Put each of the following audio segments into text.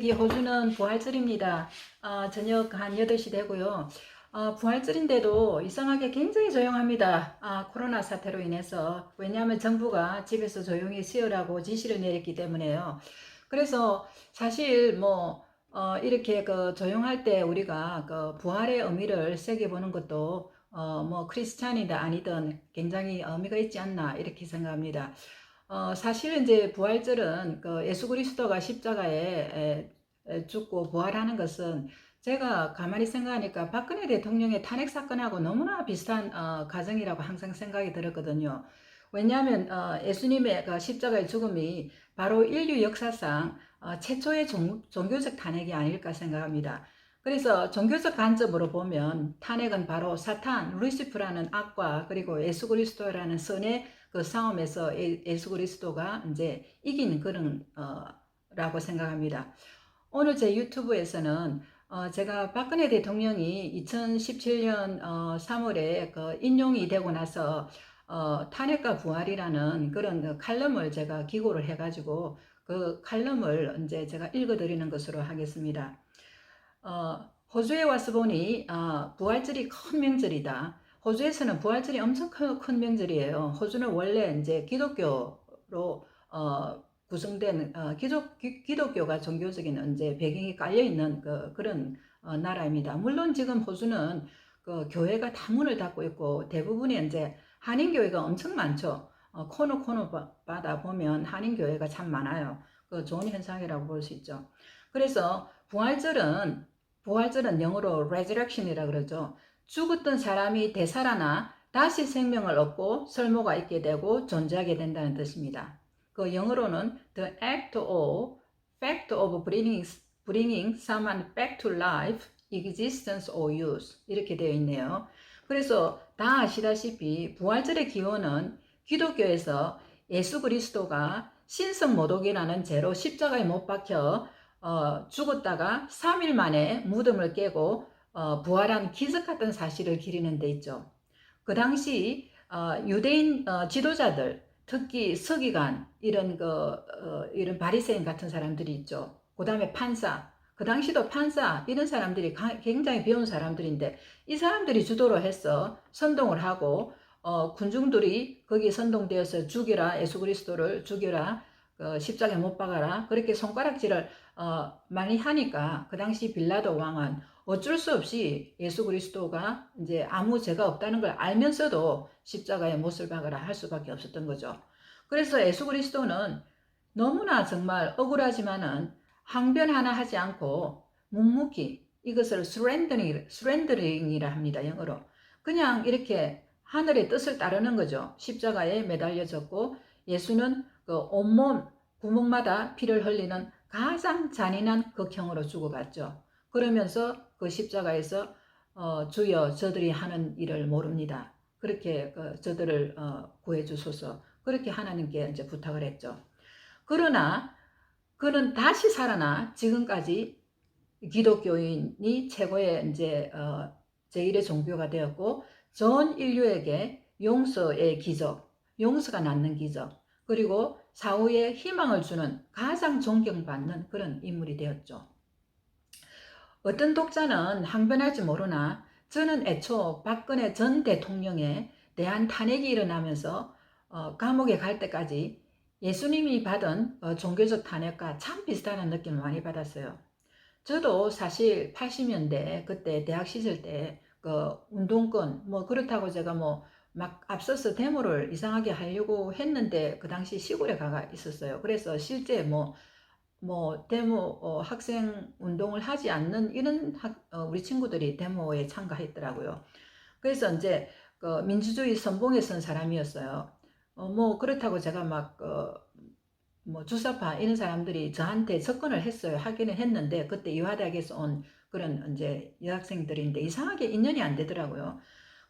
여기 호주는 부활절입니다. 저녁 한 8시 되고요. 부활절인데도 이상하게 굉장히 조용합니다. 코로나 사태로 인해서. 왜냐하면 정부가 집에서 조용히 쉬으라고 지시를 내렸기 때문에요. 그래서 사실 이렇게 조용할 때 우리가 부활의 의미를 새겨보는 것도 크리스찬이든 아니든 굉장히 의미가 있지 않나 이렇게 생각합니다. 사실은 이제 부활절은 예수 그리스도가 십자가에 죽고 부활하는 것은 제가 가만히 생각하니까 박근혜 대통령의 탄핵 사건하고 너무나 비슷한 가정이라고 항상 생각이 들었거든요. 왜냐하면 예수님의 십자가의 죽음이 바로 인류 역사상 최초의 종교적 탄핵이 아닐까 생각합니다. 그래서 종교적 관점으로 보면 탄핵은 바로 사탄, 루시프라는 악과 그리고 예수 그리스도라는 선의 그 싸움에서 예수 그리스도가 이제 이기는 그런 라고 생각합니다. 오늘 제 유튜브에서는 제가 박근혜 대통령이 2017년 3월에 인용이 되고 나서 탄핵과 부활이라는 그런 칼럼을 제가 기고를 해가지고 그 칼럼을 이제 제가 읽어드리는 것으로 하겠습니다. 호주에 와서 보니 부활절이 큰 명절이다. 호주에서는 부활절이 엄청 큰 명절이에요. 호주는 원래 이제 기독교로 구성된 기독교가 종교적인 이제 배경이 깔려 있는 그런 나라입니다. 물론 지금 호주는 그 교회가 다 문을 닫고 있고 대부분이 이제 한인교회가 엄청 많죠. 코너마다 보면 한인교회가 참 많아요. 그 좋은 현상이라고 볼 수 있죠. 그래서 부활절은 영어로 resurrection이라 그러죠. 죽었던 사람이 되살아나 다시 생명을 얻고 설모가 있게 되고 존재하게 된다는 뜻입니다. 그 영어로는 the fact of bringing someone back to life, existence or use 이렇게 되어 있네요. 그래서 다 아시다시피 부활절의 기원은 기독교에서 예수 그리스도가 신성모독이라는 죄로 십자가에 못 박혀 죽었다가 3일 만에 무덤을 깨고 부활한 기적 같은 사실을 기리는 데 있죠. 그 당시 유대인 지도자들, 특히 서기관 이런 바리새인 같은 사람들이 있죠. 그 다음에 판사, 그 당시도 판사 이런 사람들이 굉장히 배운 사람들인데 이 사람들이 주도로 해서 선동을 하고 군중들이 거기 선동되어서 죽여라, 예수 그리스도를 죽여라, 십자가에 못 박아라 그렇게 손가락질을 많이 하니까 그 당시 빌라도 왕은 어쩔 수 없이 예수 그리스도가 이제 아무 죄가 없다는 걸 알면서도 십자가에 못을 박으라 할 수밖에 없었던 거죠. 그래서 예수 그리스도는 너무나 정말 억울하지만은 항변 하나 하지 않고 묵묵히 이것을 surrendering이라 합니다. 영어로. 그냥 이렇게 하늘의 뜻을 따르는 거죠. 십자가에 매달려졌고 예수는 그 온몸 구멍마다 피를 흘리는 가장 잔인한 극형으로 죽어갔죠. 그러면서 그 십자가에서 주여 저들이 하는 일을 모릅니다. 그렇게 저들을 구해 주소서 그렇게 하나님께 이제 부탁을 했죠. 그러나 그는 다시 살아나 지금까지 기독교인이 최고의 이제 제1의 종교가 되었고 전 인류에게 용서의 기적, 용서가 낫는 기적, 그리고 사후에 희망을 주는 가장 존경받는 그런 인물이 되었죠. 어떤 독자는 항변할지 모르나 저는 애초 박근혜 전 대통령에 대한 탄핵이 일어나면서 감옥에 갈 때까지 예수님이 받은 종교적 탄핵과 참 비슷한 느낌을 많이 받았어요. 저도 사실 80년대 그때 대학 시절 때 운동권 그렇다고 제가 막 앞서서 데모를 이상하게 하려고 했는데 그 당시 시골에 가가 있었어요. 그래서 실제 데모 학생 운동을 하지 않는 이런 우리 친구들이 데모에 참가했더라고요. 그래서 이제 민주주의 선봉에 선 사람이었어요. 그렇다고 제가 주사파 이런 사람들이 저한테 접근을 했어요. 하기는 했는데 그때 유화대학에서 온 그런 이제 여학생들인데 이상하게 인연이 안 되더라고요.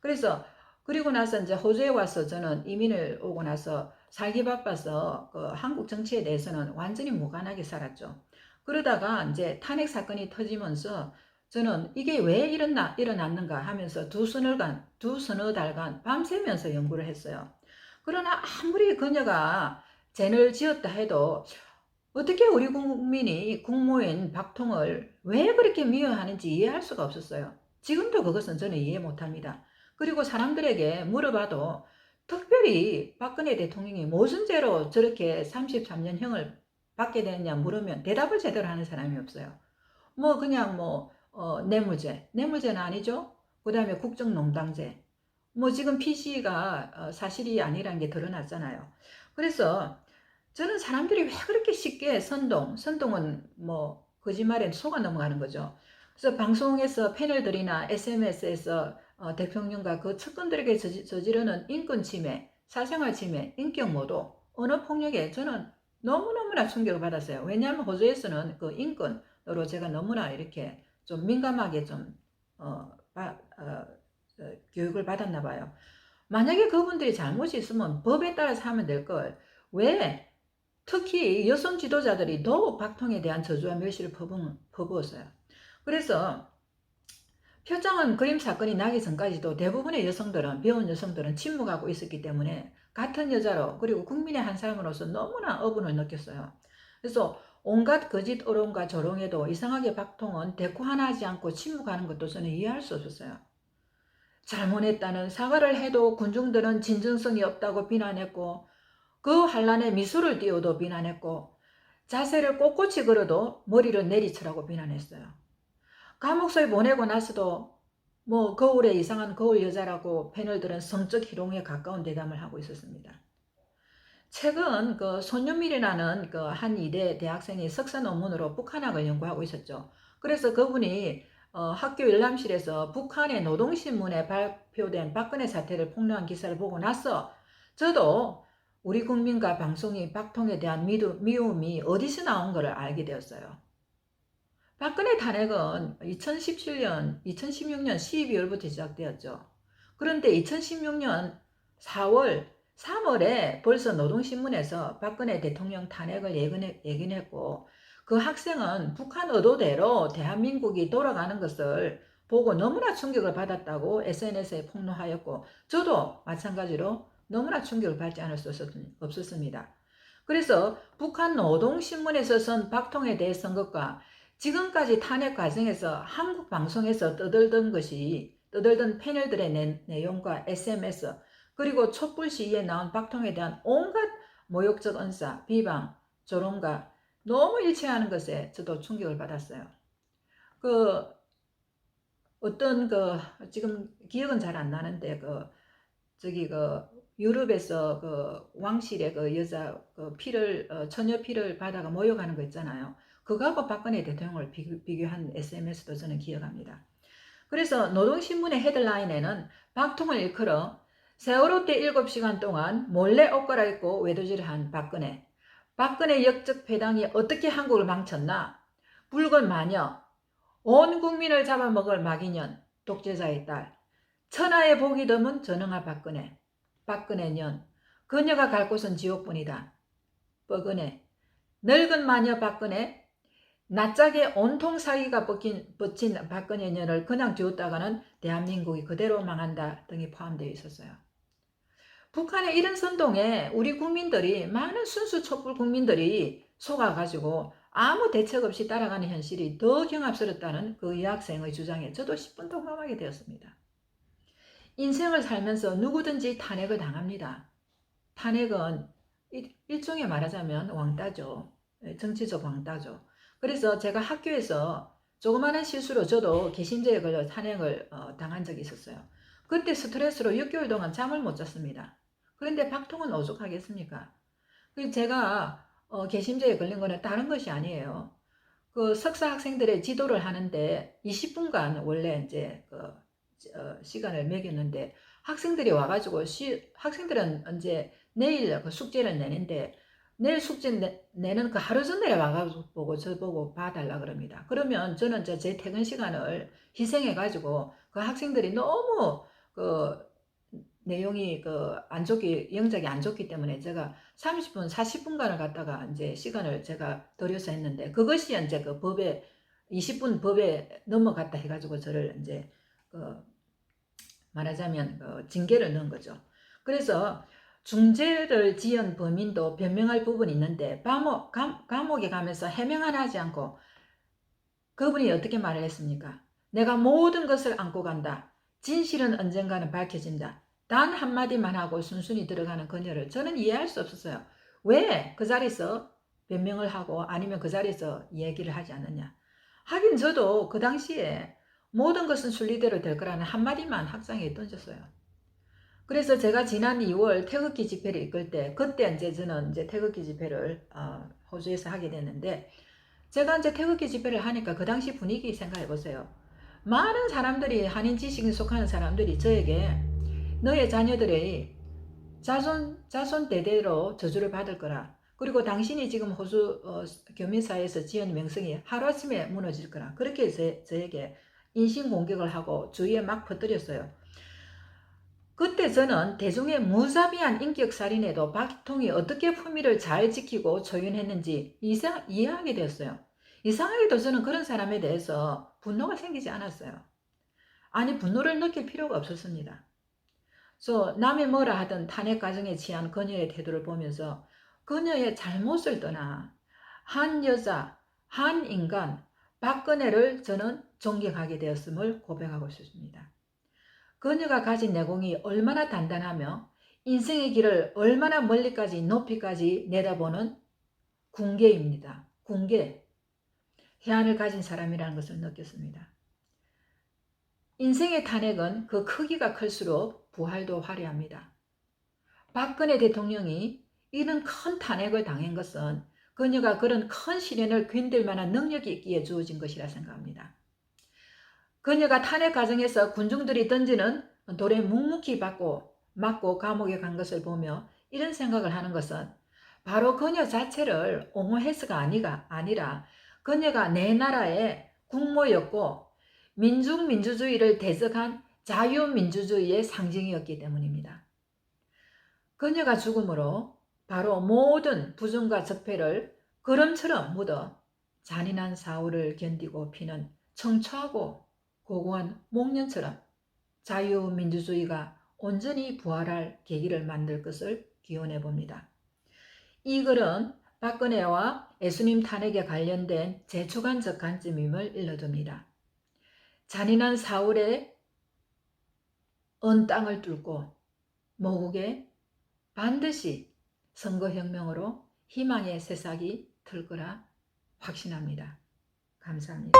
그래서 그리고 나서 이제 호주에 와서 저는 이민을 오고 나서 살기 바빠서 한국 정치에 대해서는 완전히 무관하게 살았죠. 그러다가 이제 탄핵 사건이 터지면서 저는 이게 왜 일어났는가 하면서 두 서너 달간 밤새면서 연구를 했어요. 그러나 아무리 그녀가 죄를 지었다 해도 어떻게 우리 국민이 국무인 박통을 왜 그렇게 미워하는지 이해할 수가 없었어요. 지금도 그것은 저는 이해 못합니다. 그리고 사람들에게 물어봐도 특별히 박근혜 대통령이 무슨 죄로 저렇게 33년형을 받게 되느냐 물으면 대답을 제대로 하는 사람이 없어요. 뭐 그냥 뭐 뇌물죄는 아니죠. 그 다음에 국정농단죄. 뭐 지금 PC가 사실이 아니라는 게 드러났잖아요. 그래서 저는 사람들이 왜 그렇게 쉽게 선동은 뭐 거짓말에 속아 넘어가는 거죠. 그래서 방송에서 패널들이나 SNS에서 대통령과 그 측근들에게 저지르는 인권 침해, 사생활 침해, 인격 모독, 언어 폭력에 저는 너무너무나 충격을 받았어요. 왜냐하면 호주에서는 그 인권으로 제가 너무나 이렇게 좀 민감하게 좀 교육을 받았나 봐요. 만약에 그분들이 잘못이 있으면 법에 따라서 하면 될 걸 왜 특히 여성 지도자들이 더욱 박통에 대한 저주와 멸시를 퍼부었어요. 그래서 표창원 그림 사건이 나기 전까지도 대부분의 여성들은, 배운 여성들은 침묵하고 있었기 때문에 같은 여자로 그리고 국민의 한 사람으로서 너무나 어분을 느꼈어요. 그래서 온갖 거짓 어론과 조롱에도 이상하게 박통은 대꾸 하나 하지 않고 침묵하는 것도 저는 이해할 수 없었어요. 잘못했다는 사과를 해도 군중들은 진정성이 없다고 비난했고 그 환란에 미소를 띄워도 비난했고 자세를 꼿꼿이 걸어도 머리를 내리치라고 비난했어요. 감옥소에 보내고 나서도 뭐 거울에 이상한 거울 여자라고 패널들은 성적 희롱에 가까운 대담을 하고 있었습니다. 최근 그 손윤밀이라는 그 한 이대 대학생이 석사 논문으로 북한학을 연구하고 있었죠. 그래서 그분이 학교 열람실에서 북한의 노동신문에 발표된 박근혜 사태를 폭로한 기사를 보고 나서 저도 우리 국민과 방송이 박통에 대한 미움이 어디서 나온 것을 알게 되었어요. 박근혜 탄핵은 2016년 12월부터 시작되었죠. 그런데 2016년 3월에 벌써 노동신문에서 박근혜 대통령 탄핵을 예견했고 그 학생은 북한 의도대로 대한민국이 돌아가는 것을 보고 너무나 충격을 받았다고 SNS에 폭로하였고 저도 마찬가지로 너무나 충격을 받지 않을 수 없었습니다. 그래서 북한 노동신문에서 쓴 박통에 대해서 것과 지금까지 탄핵 과정에서 한국 방송에서 떠들던 패널들의 내용과 SMS 그리고 촛불 시위에 나온 박통에 대한 온갖 모욕적 언사, 비방, 조롱과 너무 일치하는 것에 저도 충격을 받았어요. 어떤 지금 기억은 잘 안 나는데 유럽에서 왕실의 여자 처녀 피를 받아가 모욕하는 거 있잖아요. 그거하고 박근혜 대통령을 비교한 SMS도 저는 기억합니다. 그래서 노동신문의 헤드라인에는 박통을 일컬어 세월호 때 7시간 동안 몰래 옷 갈아입고 외도질한 박근혜 역적 패당이 어떻게 한국을 망쳤나? 붉은 마녀, 온 국민을 잡아먹을 마기년, 독재자의 딸, 천하의 복이 드문 전능한 박근혜년, 그녀가 갈 곳은 지옥뿐이다. 뻐근해, 늙은 마녀 박근혜, 낯짝에 온통 사기가 뻗친 박근혜년을 그냥 두었다가는 대한민국이 그대로 망한다 등이 포함되어 있었어요. 북한의 이런 선동에 우리 국민들이 많은 순수 촛불 국민들이 속아가지고 아무 대책 없이 따라가는 현실이 더 경압스럽다는 그 여학생의 주장에 저도 10분 동감하게 되었습니다. 인생을 살면서 누구든지 탄핵을 당합니다. 탄핵은 일종의 말하자면 왕따죠. 정치적 왕따죠. 그래서 제가 학교에서 조그마한 실수로 저도 개심죄에 걸려 탄핵을 당한 적이 있었어요. 그때 스트레스로 6개월 동안 잠을 못 잤습니다. 그런데 박통은 오죽하겠습니까? 제가 개심죄에 걸린 거는 다른 것이 아니에요. 그 석사 학생들의 지도를 하는데 20분간 원래 이제 시간을 매겼는데 학생들이 와가지고 학생들은 이제 내일 그 숙제를 내는데 내일 숙제 내는 그 하루 전에 와가지고 저보고 봐달라 그럽니다. 그러면 저는 제 퇴근 시간을 희생해가지고 그 학생들이 너무 내용이 영작이 안 좋기 때문에 제가 30분, 40분간을 갖다가 이제 시간을 제가 들여서 했는데 그것이 이제 20분 법에 넘어갔다 해가지고 저를 이제 말하자면 징계를 넣은 거죠. 그래서 중죄를 지은 범인도 변명할 부분이 있는데 감옥에 가면서 해명 하나 하지 않고 그분이 어떻게 말을 했습니까? 내가 모든 것을 안고 간다. 진실은 언젠가는 밝혀진다. 단 한마디만 하고 순순히 들어가는 그녀를 저는 이해할 수 없었어요. 왜 그 자리에서 변명을 하고 아니면 그 자리에서 얘기를 하지 않느냐. 하긴 저도 그 당시에 모든 것은 순리대로 될 거라는 한마디만 학장에 던졌어요. 그래서 제가 지난 2월 태극기 집회를 이끌 때 그때 이제 저는 이제 태극기 집회를 호주에서 하게 됐는데 제가 이제 태극기 집회를 하니까 그 당시 분위기 생각해 보세요. 많은 사람들이 한인 지식인 속하는 사람들이 저에게 너의 자녀들의 자손 대대로 저주를 받을 거라. 그리고 당신이 지금 호주 교민사회에서 지은 명성이 하루아침에 무너질 거라. 그렇게 저에게 인신공격을 하고 주위에 막 퍼뜨렸어요. 그때 저는 대중의 무자비한 인격살인에도 박통이 어떻게 품위를 잘 지키고 조연했는지 이해하게 되었어요. 이상하게도 저는 그런 사람에 대해서 분노가 생기지 않았어요. 아니, 분노를 느낄 필요가 없었습니다. 남이 뭐라 하든 탄핵 과정에 취한 그녀의 태도를 보면서 그녀의 잘못을 떠나 한 여자, 한 인간, 박근혜를 저는 존경하게 되었음을 고백하고 싶습니다. 그녀가 가진 내공이 얼마나 단단하며 인생의 길을 얼마나 멀리까지 높이까지 내다보는 궁계입니다. 궁계. 해안을 가진 사람이라는 것을 느꼈습니다. 인생의 탄핵은 그 크기가 클수록 부활도 화려합니다. 박근혜 대통령이 이런 큰 탄핵을 당한 것은 그녀가 그런 큰 시련을 견딜 만한 능력이 있기에 주어진 것이라 생각합니다. 그녀가 탄핵 과정에서 군중들이 던지는 돌에 묵묵히 맞고 감옥에 간 것을 보며 이런 생각을 하는 것은 바로 그녀 자체를 옹호해서가 아니라 그녀가 내 나라의 국모였고 민주주의를 대적한 자유민주주의의 상징이었기 때문입니다. 그녀가 죽음으로 바로 모든 부정과 적폐를 그름처럼 묻어 잔인한 사후를 견디고 피는 청초하고 고고한 목련처럼 자유민주주의가 온전히 부활할 계기를 만들 것을 기원해 봅니다. 이 글은 박근혜와 예수님 탄핵에 관련된 제 주관적 관점임을 일러줍니다. 잔인한 사울의 언 땅을 뚫고 모국에 반드시 선거혁명으로 희망의 새싹이 틀 거라 확신합니다. 감사합니다.